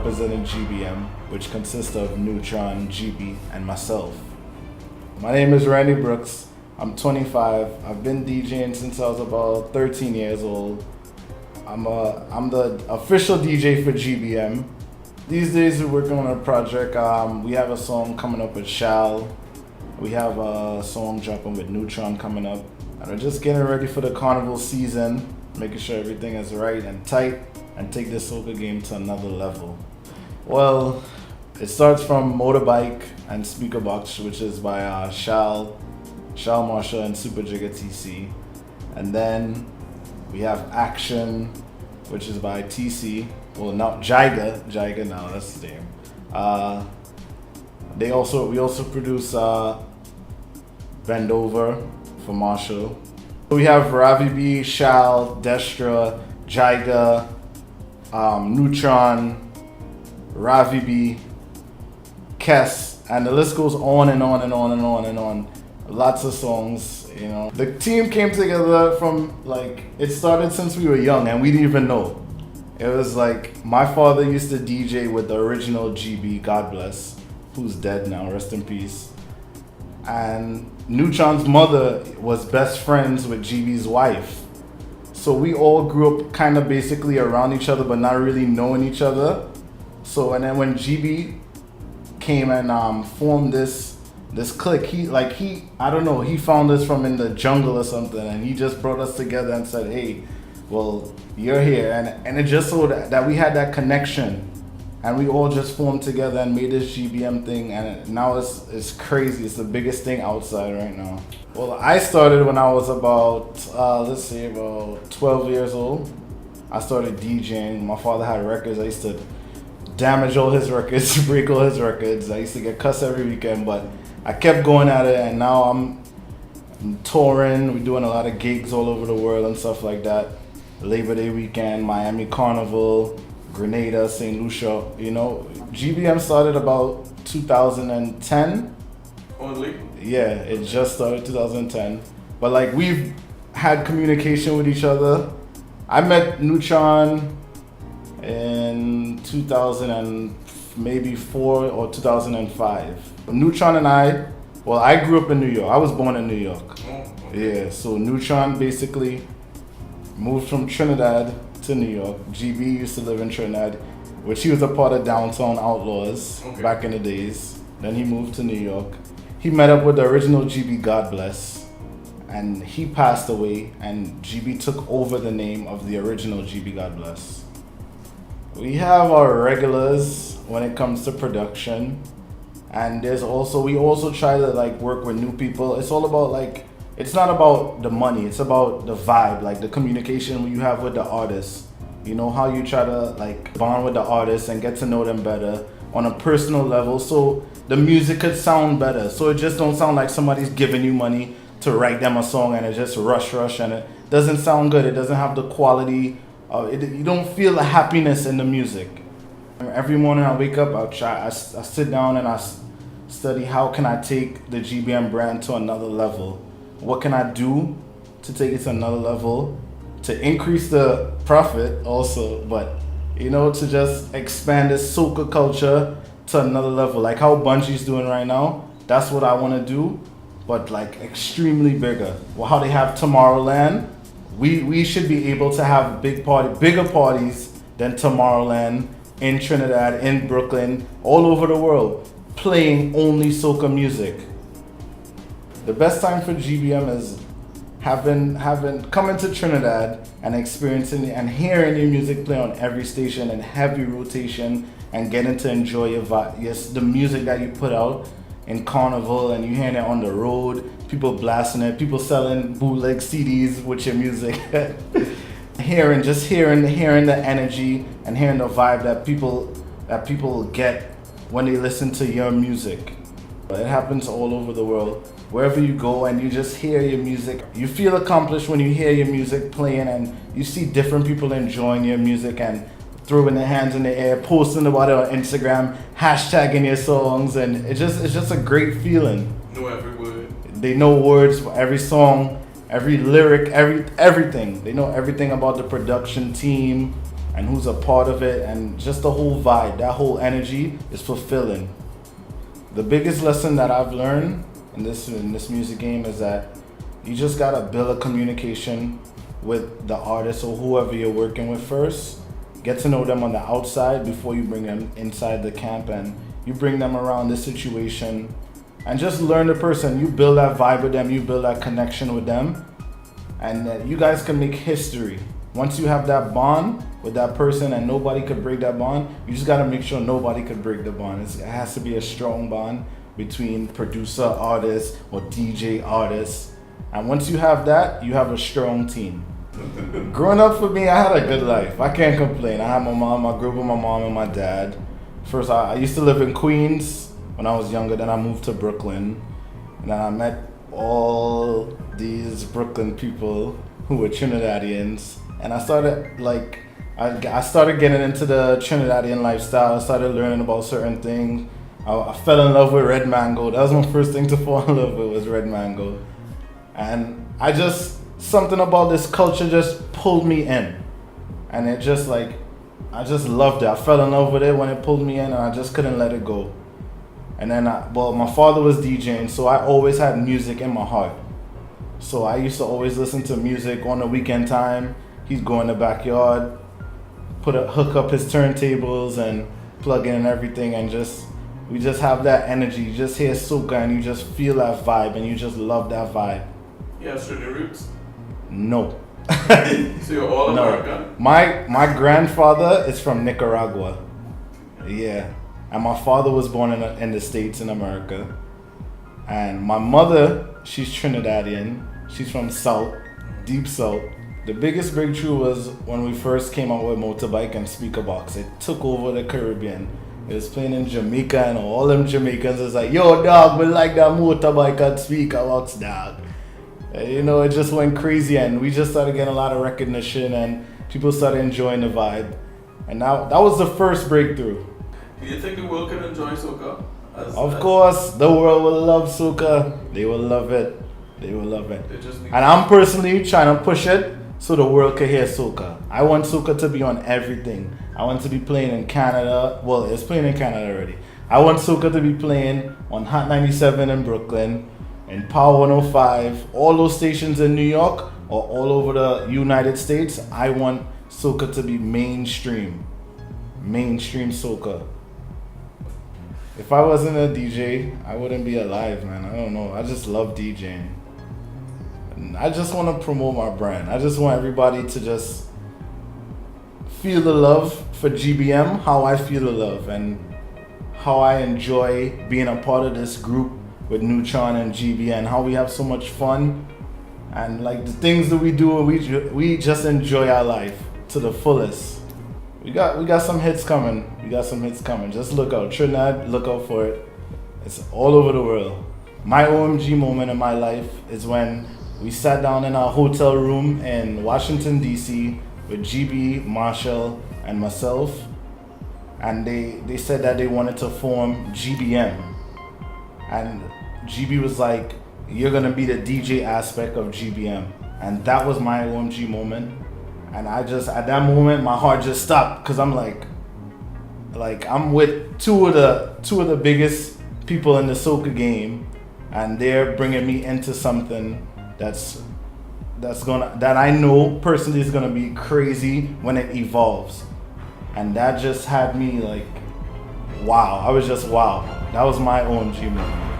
representing GBM, which consists of Nutron, GB, and myself. My name is Randy Brooks. I'm 25. I've been DJing since I was about 13 years old. I'm the official DJ for GBM. These days we're working on a project. We have a song coming up with Shal. We have a song dropping with Nutron coming up. And we're just getting ready for the carnival season, making sure everything is right and tight, and take this soca game to another level. Well, it starts from Motorbike and Speaker Box, which is by Shal Marshall and Super Jigga TC. And then we have Action, which is by TC. Well, not Jaiga now, that's the name. We also produce Bend Over for Marshall. We have Ravi B, Shal, Destra, Jaiga, Nutron, Ravi B, Kes, and the list goes on and on and on and on and on. Lots of songs, you know. The team came together from, it started since we were young and we didn't even know. It was like, my father used to DJ with the original GB, God bless, who's dead now, rest in peace. And Nutron's mother was best friends with GB's wife. So we all grew up kind of basically around each other, but not really knowing each other. So, and then when GB came and formed this clique, I don't know, he found us from in the jungle or something, and he just brought us together and said, hey, well, you're here. And it just so that we had that connection, and we all just formed together and made this GBM thing, and now it's crazy. It's the biggest thing outside right now. Well, I started when I was about 12 years old. I started DJing. My father had records. I used to damage all his records, break all his records. I used to get cussed every weekend, but I kept going at it, and now I'm touring. We're doing a lot of gigs all over the world and stuff like that. Labor Day weekend, Miami Carnival, Grenada, St. Lucia, you know. GBM started about 2010. Only? Yeah, it just started 2010. But we've had communication with each other. I met Nutron in 2004 or 2005. Nutron and I grew up in New York. I was born in New York. Oh, okay. Yeah, so Nutron basically moved from Trinidad to New York. GB used to live in Trinidad, which he was a part of Downtown Outlaws back in the days. Then he moved to New York. He met up with the original GB, God bless, and he passed away, and GB took over the name of the original GB, God bless. We have our regulars when it comes to production, and we also try to work with new people. It's all about it's not about the money, it's about the vibe, the communication you have with the artists. You know, how you try to bond with the artists and get to know them better on a personal level, so the music could sound better. So it just don't sound like somebody's giving you money to write them a song and it just rush and it doesn't sound good. It doesn't have the quality. You don't feel the happiness in the music. Every morning I wake up, I sit down and I study how can I take the GBM brand to another level. What can I do to take it to another level, to increase the profit also, but to just expand this soca culture to another level, like how Bungie's doing right now. That's what I want to do, but extremely bigger. Well, how they have Tomorrowland, we should be able to have bigger parties than Tomorrowland in Trinidad, in Brooklyn, all over the world, playing only soca music. The best time for GBM is coming to Trinidad and experiencing and hearing your music play on every station in heavy rotation, and getting to enjoy your vibe. Yes, the music that you put out in Carnival, and you hearing it on the road, people blasting it, people selling bootleg CDs with your music. hearing the energy and hearing the vibe that people get when they listen to your music. It happens all over the world. Wherever you go and you just hear your music, you feel accomplished when you hear your music playing and you see different people enjoying your music and throwing their hands in the air, posting about it on Instagram, hashtagging your songs, and it's just a great feeling. Know every word. They know words for every song, every lyric, everything. They know everything about the production team. and who's a part of it, and just the whole vibe, that whole energy is fulfilling. The biggest lesson that I've learned in this music game is that you just gotta build a communication with the artist or whoever you're working with first. Get to know them on the outside before you bring them inside the camp, and you bring them around the situation and just learn the person. You build that vibe with them, you build that connection with them, and you guys can make history. Once you have that bond with that person and nobody could break that bond, you just gotta make sure nobody could break the bond. It has to be a strong bond between producer, artist, or DJ, artist. And once you have that, you have a strong team. Growing up for me, I had a good life. I can't complain. I had my mom, I grew up with my mom and my dad. First, I used to live in Queens when I was younger, then I moved to Brooklyn. And then I met all these Brooklyn people who were Trinidadians. And I started I started getting into the Trinidadian lifestyle. I started learning about certain things. I fell in love with red mango. That was my first thing to fall in love with, was red mango. And something about this culture just pulled me in. And it just I just loved it. I fell in love with it when it pulled me in, and I just couldn't let it go. And then, my father was DJing, so I always had music in my heart. So I used to always listen to music on the weekend time. He'd go in the backyard, hook up his turntables and plug in and everything, and we just have that energy. You just hear soca and you just feel that vibe, and you just love that vibe. Yeah, Trinidad roots? No. So you're all American? My grandfather is from Nicaragua. Yeah. And my father was born in the States in America. And my mother, she's Trinidadian. She's from South, deep South. The biggest breakthrough was when we first came out with Motorbike and Speaker Box. It took over the Caribbean. It was playing in Jamaica, and all them Jamaicans was like, yo dog, we like that Motorbike and Speaker Box, dog. And, it just went crazy, and we just started getting a lot of recognition, and people started enjoying the vibe. And now that was the first breakthrough. Do you think the world can enjoy soca? Of course, the world will love soca. They will love it. They will love it. And I'm personally trying to push it so the world can hear soca. I want soca to be on everything. I want to be playing in Canada. Well, it's playing in Canada already. I want soca to be playing on Hot 97 in Brooklyn, and Power 105, all those stations in New York or all over the United States. I want soca to be mainstream soca. If I wasn't a DJ, I wouldn't be alive, man. I don't know. I just love DJing. And I just want to promote my brand. I just want everybody to just feel the love for GBM, how I feel the love, and how I enjoy being a part of this group with Nutron and GBM, how we have so much fun, and the things that we do, we just enjoy our life to the fullest. We got some hits coming. Just look out. Trinidad, look out for it. It's all over the world. My OMG moment in my life is when we sat down in our hotel room in Washington, D.C. with GB, Marshall, and myself. And they said that they wanted to form GBM. And GB was like, you're going to be the DJ aspect of GBM. And that was my OMG moment. And at that moment, my heart just stopped, because I'm I'm with two of the biggest people in the soca game, and they're bringing me into something that I know personally is gonna be crazy when it evolves. And that just had me wow. I was just wow. That was my OMG moment.